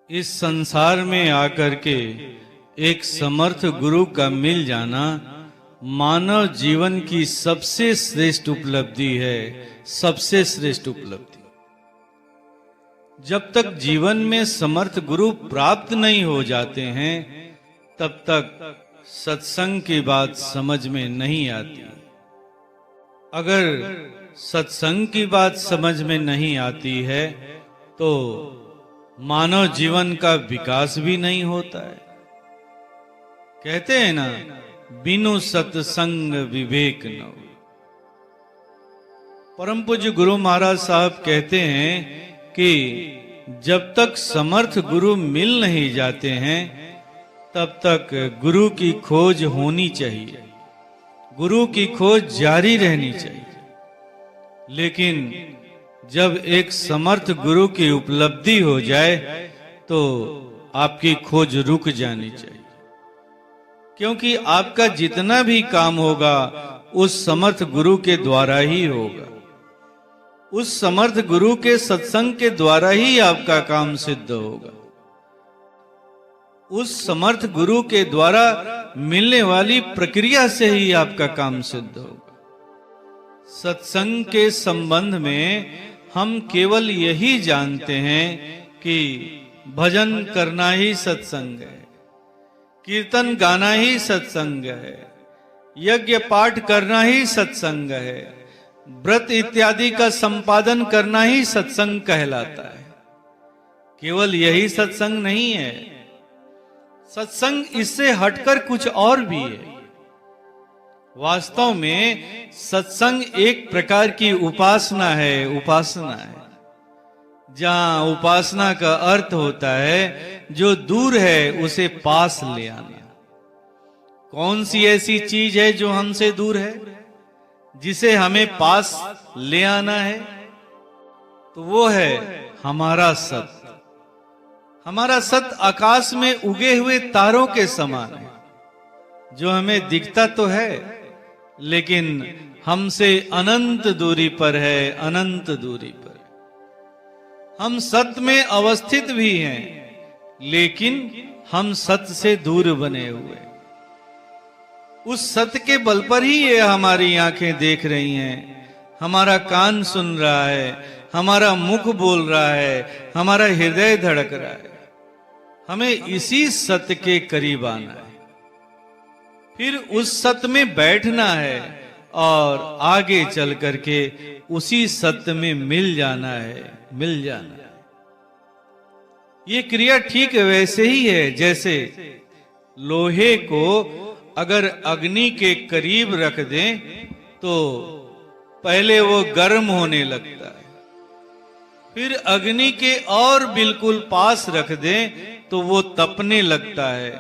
इस संसार में आकर के एक समर्थ गुरु का मिल जाना मानव जीवन की सबसे श्रेष्ठ उपलब्धि है, सबसे श्रेष्ठ उपलब्धि। जब तक जीवन में समर्थ गुरु प्राप्त नहीं हो जाते हैं, तब तक सत्संग की बात समझ में नहीं आती। अगर सत्संग की बात समझ में नहीं आती है तो मानव जीवन का विकास भी नहीं होता है। कहते हैं ना, बिनु सत्संग विवेक न हो। परम पूज्य गुरु महाराज साहब कहते हैं कि जब तक समर्थ गुरु मिल नहीं जाते हैं तब तक गुरु की खोज होनी चाहिए, गुरु की खोज जारी रहनी चाहिए। लेकिन जब एक समर्थ गुरु की उपलब्धि हो जाए तो आपकी खोज रुक जानी चाहिए, क्योंकि आपका जितना भी काम होगा उस समर्थ गुरु के द्वारा ही होगा। उस समर्थ गुरु के सत्संग के द्वारा ही आपका काम सिद्ध होगा। उस समर्थ गुरु के द्वारा मिलने वाली प्रक्रिया से ही आपका काम सिद्ध होगा। सत्संग के संबंध में हम केवल यही जानते हैं कि भजन करना ही सत्संग है, कीर्तन गाना ही सत्संग है, यज्ञ पाठ करना ही सत्संग है, व्रत इत्यादि का संपादन करना ही सत्संग कहलाता है। केवल यही सत्संग नहीं है, सत्संग इससे हटकर कुछ और भी है। वास्तव में सत्संग एक प्रकार की उपासना है, उपासना है, जहां उपासना का अर्थ होता है जो दूर है उसे पास ले आना। कौन सी ऐसी चीज है जो हमसे दूर है जिसे हमें पास ले आना है? तो वो है हमारा सत्य। हमारा सत्य आकाश में उगे हुए तारों के समान है, जो हमें दिखता तो है लेकिन हमसे अनंत दूरी पर है, अनंत दूरी पर। हम सत्य में अवस्थित भी हैं लेकिन हम सत्य से दूर बने हुए। उस सत्य के बल पर ही ये हमारी आंखें देख रही हैं, हमारा कान सुन रहा है, हमारा मुख बोल रहा है, हमारा हृदय धड़क रहा है। हमें इसी सत्य के करीब आना है, फिर उस सत्य में बैठना है और आगे चल करके उसी सत्य में मिल जाना है, मिल जाना है। ये क्रिया ठीक वैसे ही है जैसे लोहे को अगर अग्नि के करीब रख दें तो पहले वो गर्म होने लगता है, फिर अग्नि के और बिल्कुल पास रख दें तो वो तपने लगता है,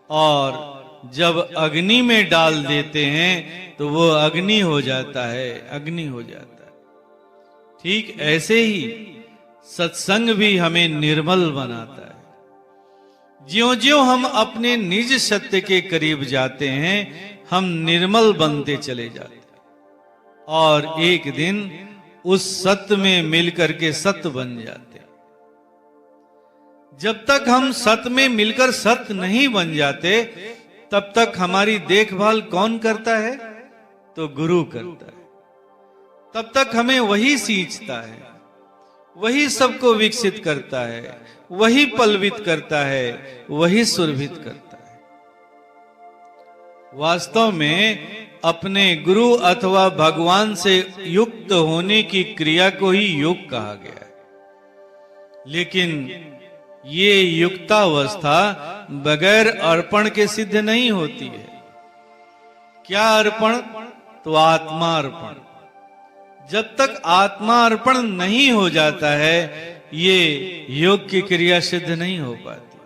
और जब अग्नि में डाल देते हैं तो वो अग्नि हो जाता है, अग्नि हो जाता है। ठीक ऐसे ही सत्संग भी हमें निर्मल बनाता है। ज्यों-ज्यों हम अपने निज सत्य के करीब जाते हैं हम निर्मल बनते चले जाते हैं और एक दिन उस सत्य में मिलकर के सत्य बन जाते हैं। जब तक हम सत्य में मिलकर सत्य नहीं बन जाते तब तक हमारी देखभाल कौन करता है? तो गुरु करता है। तब तक हमें वही सींचता है, वही सबको विकसित करता है, वही पलवित करता है, वही सुरभित करता है। वास्तव में अपने गुरु अथवा भगवान से युक्त होने की क्रिया को ही योग कहा गया है। लेकिन ये युक्तावस्था बगैर अर्पण के सिद्ध नहीं होती है। क्या अर्पण? तो आत्मा अर्पण। जब तक आत्मा अर्पण नहीं हो जाता है ये योग की क्रिया सिद्ध नहीं हो पाती।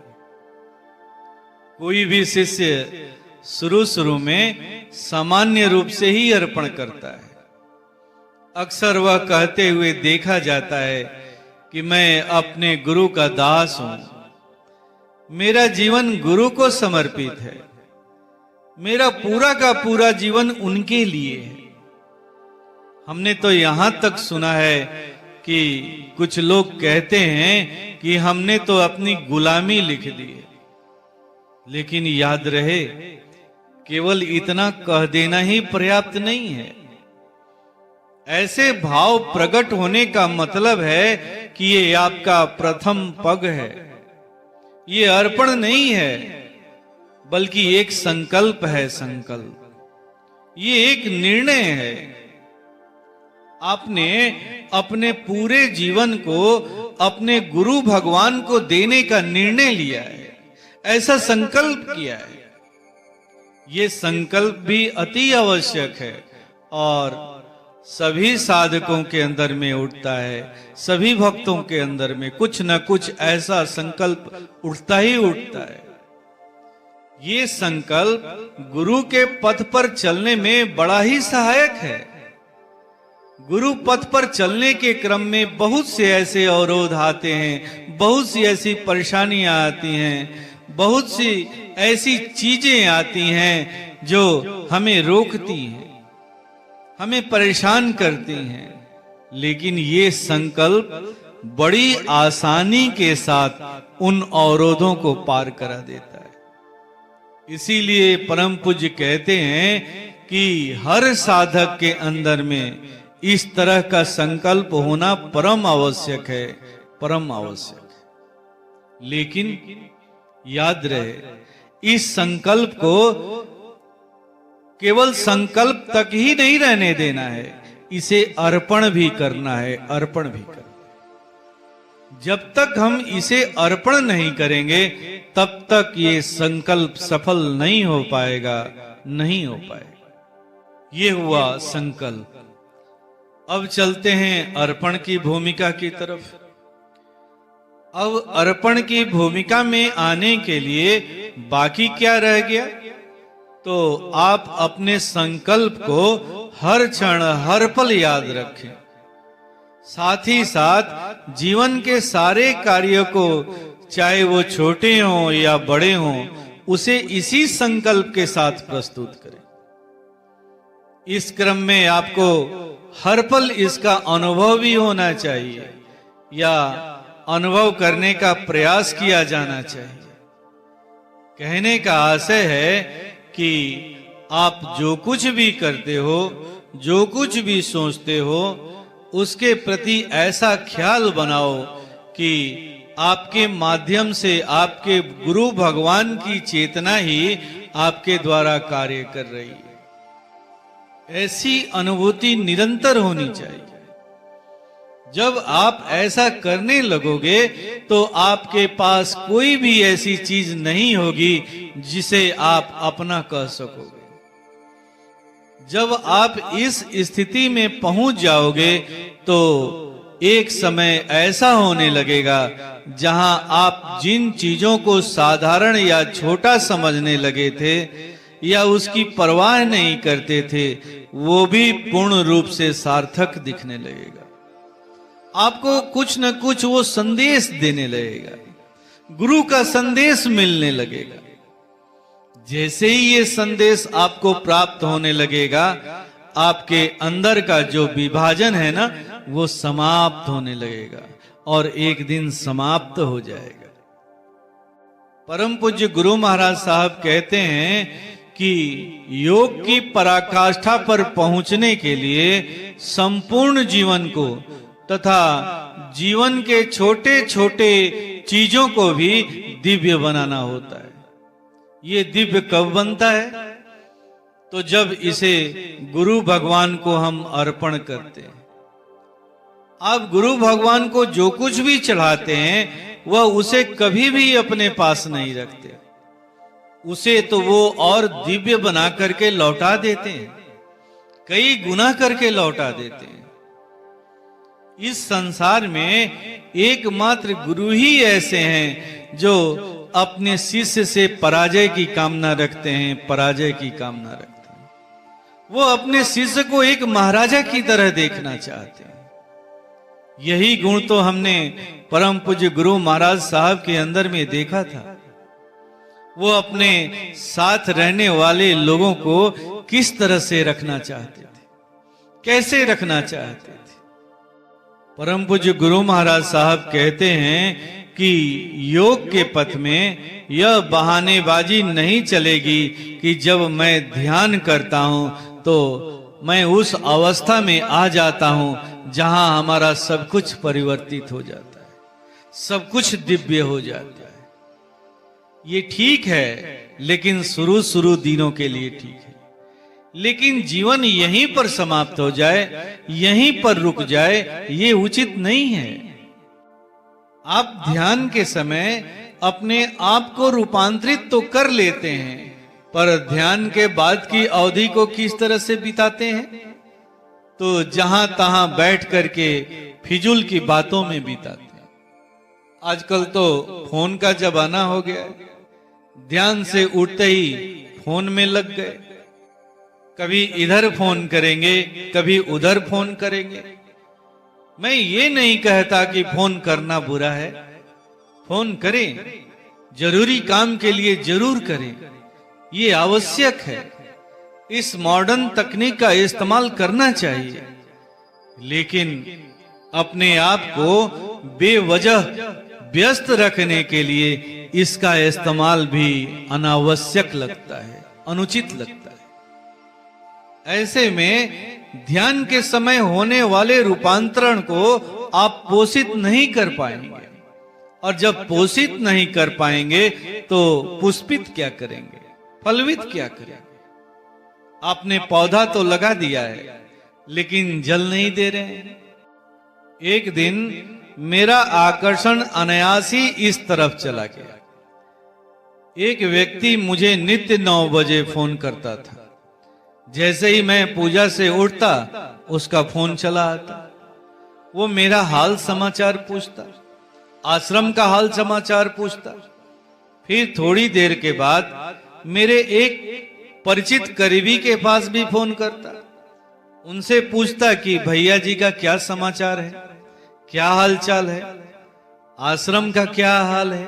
कोई भी शिष्य शुरू में सामान्य रूप से ही अर्पण करता है। अक्सर वह कहते हुए देखा जाता है कि मैं अपने गुरु का दास हूं, मेरा जीवन गुरु को समर्पित है, मेरा पूरा का पूरा जीवन उनके लिए है। हमने तो यहां तक सुना है कि कुछ लोग कहते हैं कि हमने तो अपनी गुलामी लिख दी है, लेकिन याद रहे केवल इतना कह देना ही पर्याप्त नहीं है। ऐसे भाव प्रकट होने का मतलब है कि ये आपका प्रथम पग है, ये अर्पण नहीं है, बल्कि एक संकल्प है। संकल्प ये एक निर्णय है। आपने अपने पूरे जीवन को अपने गुरु भगवान को देने का निर्णय लिया है, ऐसा संकल्प किया है। ये संकल्प भी अति आवश्यक है और सभी साधकों के अंदर में उठता है। सभी भक्तों के अंदर में कुछ न कुछ ऐसा संकल्प उठता ही उठता है। ये संकल्प गुरु के पथ पर चलने में बड़ा ही सहायक है। गुरु पथ पर चलने के क्रम में बहुत से ऐसे अवरोध आते हैं, बहुत सी ऐसी परेशानियां आती हैं, बहुत सी ऐसी चीजें आती हैं जो हमें रोकती हैं, हमें परेशान करती हैं। लेकिन ये संकल्प बड़ी आसानी के साथ उन अवरोधों को पार करा देता है। इसीलिए परम पूज्य कहते हैं कि हर साधक के अंदर में इस तरह का संकल्प होना परम आवश्यक है, परम आवश्यक है। लेकिन याद रहे, इस संकल्प को केवल संकल्प तक ही नहीं रहने देना है, इसे अर्पण भी करना है, अर्पण भी करना है। जब तक हम इसे अर्पण नहीं करेंगे तब तक ये संकल्प सफल नहीं हो पाएगा, नहीं हो पाएगा। ये हुआ संकल्प। अब चलते हैं अर्पण की भूमिका की तरफ। अब अर्पण की भूमिका में आने के लिए बाकी क्या रह गया? तो आप अपने संकल्प को हर क्षण हर पल याद रखें। साथ ही साथ जीवन के सारे कार्यों को, चाहे वो छोटे हों या बड़े हों, उसे इसी संकल्प के साथ प्रस्तुत करें। इस क्रम में आपको हर पल इसका अनुभव भी होना चाहिए या अनुभव करने का प्रयास किया जाना चाहिए। कहने का आशय है कि आप जो कुछ भी करते हो, जो कुछ भी सोचते हो, उसके प्रति ऐसा ख्याल बनाओ कि आपके माध्यम से आपके गुरु भगवान की चेतना ही आपके द्वारा कार्य कर रही है। ऐसी अनुभूति निरंतर होनी चाहिए। जब आप ऐसा करने लगोगे तो आपके पास कोई भी ऐसी चीज नहीं होगी जिसे आप अपना कह सकोगे। जब आप इस स्थिति में पहुंच जाओगे तो एक समय ऐसा होने लगेगा जहां आप जिन चीजों को साधारण या छोटा समझने लगे थे या उसकी परवाह नहीं करते थे, वो भी पूर्ण रूप से सार्थक दिखने लगेगा। आपको कुछ न कुछ वो संदेश देने लगेगा, गुरु का संदेश मिलने लगेगा। जैसे ही ये संदेश आपको प्राप्त होने लगेगा, आपके अंदर का जो विभाजन है ना, वो समाप्त होने लगेगा और एक दिन समाप्त हो जाएगा। परम पूज्य गुरु महाराज साहब कहते हैं कि योग की पराकाष्ठा पर पहुंचने के लिए संपूर्ण जीवन को तथा जीवन के छोटे छोटे चीजों को भी दिव्य बनाना होता है। ये दिव्य कब बनता है? तो जब इसे गुरु भगवान को हम अर्पण करते हैं। आप गुरु भगवान को जो कुछ भी चढ़ाते हैं वह उसे कभी भी अपने पास नहीं रखते, उसे तो वो और दिव्य बना करके लौटा देते हैं, कई गुना करके लौटा देते हैं। इस संसार में एकमात्र गुरु ही ऐसे हैं जो अपने शिष्य से पराजय की कामना रखते हैं, पराजय की कामना रखते हैं। वो अपने शिष्य को एक महाराजा की तरह देखना चाहते हैं। यही गुण तो हमने परम पूज्य गुरु महाराज साहब के अंदर में देखा था। वो अपने साथ रहने वाले लोगों को किस तरह से रखना चाहते थे, कैसे रखना चाहते थे। परम पूज्य गुरु महाराज साहब कहते हैं कि योग के पथ में यह बहानेबाजी नहीं चलेगी कि जब मैं ध्यान करता हूं तो मैं उस अवस्था में आ जाता हूं जहां हमारा सब कुछ परिवर्तित हो जाता है, सब कुछ दिव्य हो जाता है। ये ठीक है, लेकिन शुरू दिनों के लिए ठीक है, लेकिन जीवन यहीं पर समाप्त हो जाए, यहीं पर रुक जाए, ये उचित नहीं है। आप ध्यान के समय अपने आप को रूपांतरित तो कर लेते हैं, पर ध्यान के बाद की अवधि को किस तरह से बिताते हैं? तो जहां तहां बैठ करके फिजूल की बातों में बिताते हैं। आजकल तो फोन का जमाना हो गया है, ध्यान से उठते ही फोन में लग गए, कभी इधर फोन करेंगे, कभी उधर फोन करेंगे। मैं ये नहीं कहता कि फोन करना बुरा है, फोन करें, जरूरी काम के लिए जरूर करें, ये आवश्यक है। इस मॉडर्न तकनीक का इस्तेमाल करना चाहिए, लेकिन अपने आप को बेवजह व्यस्त रखने के लिए इसका इस्तेमाल भी अनावश्यक लगता है, अनुचित लगता है। ऐसे में ध्यान के समय होने वाले रूपांतरण को आप पोषित नहीं कर पाएंगे, और जब पोषित नहीं कर पाएंगे तो पुष्पित क्या करेंगे, फलवित क्या करेंगे? आपने पौधा तो लगा दिया है, लेकिन जल नहीं दे रहे हैं। एक दिन मेरा आकर्षण अनायास ही इस तरफ चला गया। एक व्यक्ति मुझे नित्य 9 बजे फोन करता था। जैसे ही मैं पूजा से उठता, उसका फोन चला आता। वो मेरा हाल समाचार पूछता, आश्रम का हाल समाचार पूछता। फिर थोड़ी देर के बाद मेरे एक परिचित करीबी के पास भी फोन करता, उनसे पूछता कि भैया जी का क्या समाचार है, क्या हाल चाल है, आश्रम का क्या हाल है।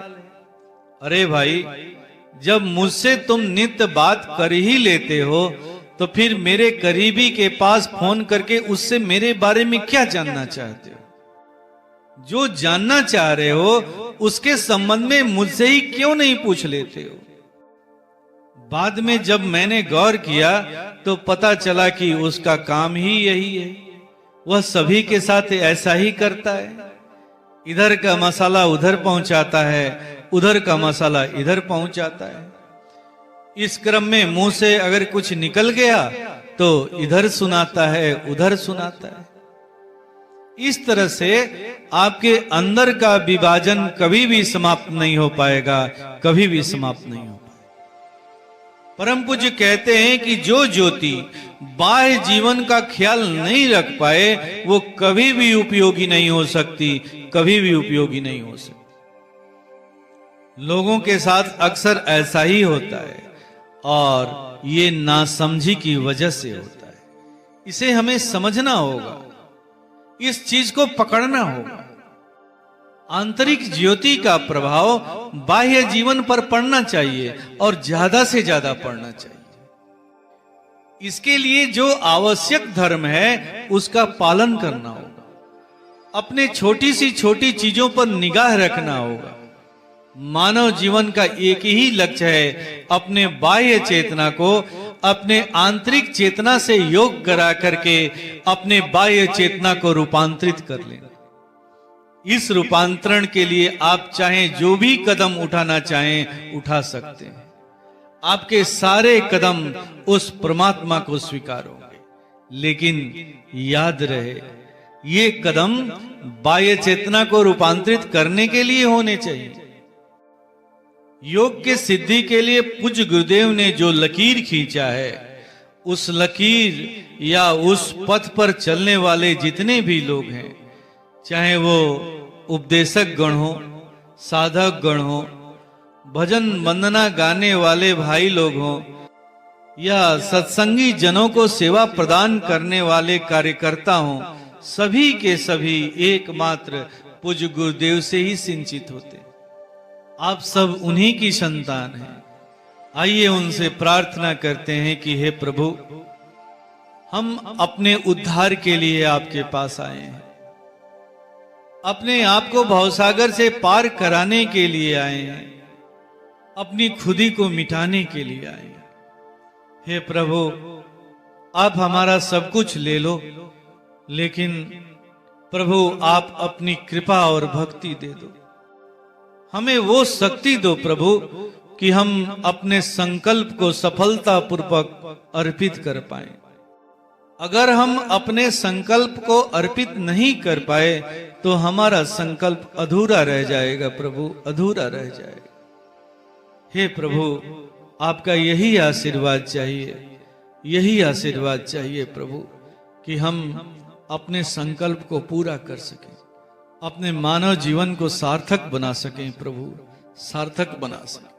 अरे भाई, जब मुझसे तुम नित्य बात कर ही लेते हो, तो फिर मेरे करीबी के पास फोन करके उससे मेरे बारे में क्या जानना चाहते हो? जो जानना चाह रहे हो उसके संबंध में मुझसे ही क्यों नहीं पूछ लेते हो? बाद में जब मैंने गौर किया तो पता चला कि उसका काम ही यही है। वह सभी के साथ ऐसा ही करता है, इधर का मसाला उधर पहुंचाता है, उधर का मसाला इधर पहुंचाता है। इस क्रम में मुंह से अगर कुछ निकल गया तो इधर सुनाता है, उधर सुनाता है। इस तरह से आपके अंदर का विभाजन कभी भी समाप्त नहीं हो पाएगा, कभी भी समाप्त नहीं हो पाएगा। परम पूज्य कहते हैं कि जो ज्योति बाह्य जीवन का ख्याल नहीं रख पाए, वो कभी भी उपयोगी नहीं हो सकती, कभी भी उपयोगी नहीं हो सकती। लोगों के साथ अक्सर ऐसा ही होता है, और ये नासमझी की वजह से होता है। इसे हमें समझना होगा, इस चीज को पकड़ना होगा। आंतरिक ज्योति का प्रभाव बाह्य जीवन पर पड़ना चाहिए, और ज्यादा से ज्यादा पड़ना चाहिए। इसके लिए जो आवश्यक धर्म है उसका पालन करना होगा, अपने छोटी सी छोटी चीजों पर निगाह रखना होगा। मानव जीवन का एक ही लक्ष्य है, अपने बाह्य चेतना को अपने आंतरिक चेतना से योग करा करके अपने बाह्य चेतना को रूपांतरित कर लेना। इस रूपांतरण के लिए आप चाहें जो भी कदम उठाना चाहें उठा सकते हैं। आपके सारे कदम उस परमात्मा को स्वीकार होंगे, लेकिन याद रहे ये कदम बाह्य चेतना को रूपांतरित करने के लिए होने चाहिए। योग के सिद्धि के लिए पूज्य गुरुदेव ने जो लकीर खींचा है, उस लकीर या उस पथ पर चलने वाले जितने भी लोग हैं, चाहे वो उपदेशक गण हो, साधक गण हो, भजन वंदना गाने वाले भाई लोग हों, या सत्संगी जनों को सेवा प्रदान करने वाले कार्यकर्ता हों, सभी के सभी एकमात्र पूज्य गुरुदेव से ही सिंचित होते। आप सब उन्हीं की संतान हैं। आइए उनसे प्रार्थना करते हैं कि हे प्रभु, हम अपने उद्धार के लिए आपके पास आए हैं। अपने आप को भवसागर से पार कराने के लिए आए हैं, अपनी खुदी को मिटाने के लिए आए हैं। हे प्रभु, आप हमारा सब कुछ ले लो, लेकिन प्रभु आप अपनी कृपा और भक्ति दे दो। हमें वो शक्ति दो प्रभु कि हम अपने संकल्प को सफलतापूर्वक अर्पित कर पाए। अगर हम अपने संकल्प को अर्पित नहीं कर पाए तो हमारा संकल्प अधूरा रह जाएगा प्रभु, अधूरा रह जाएगा। हे प्रभु, आपका यही आशीर्वाद चाहिए, यही आशीर्वाद चाहिए प्रभु कि हम अपने संकल्प को पूरा कर सकें, अपने मानव जीवन को सार्थक बना सकें प्रभु, सार्थक बना सकें।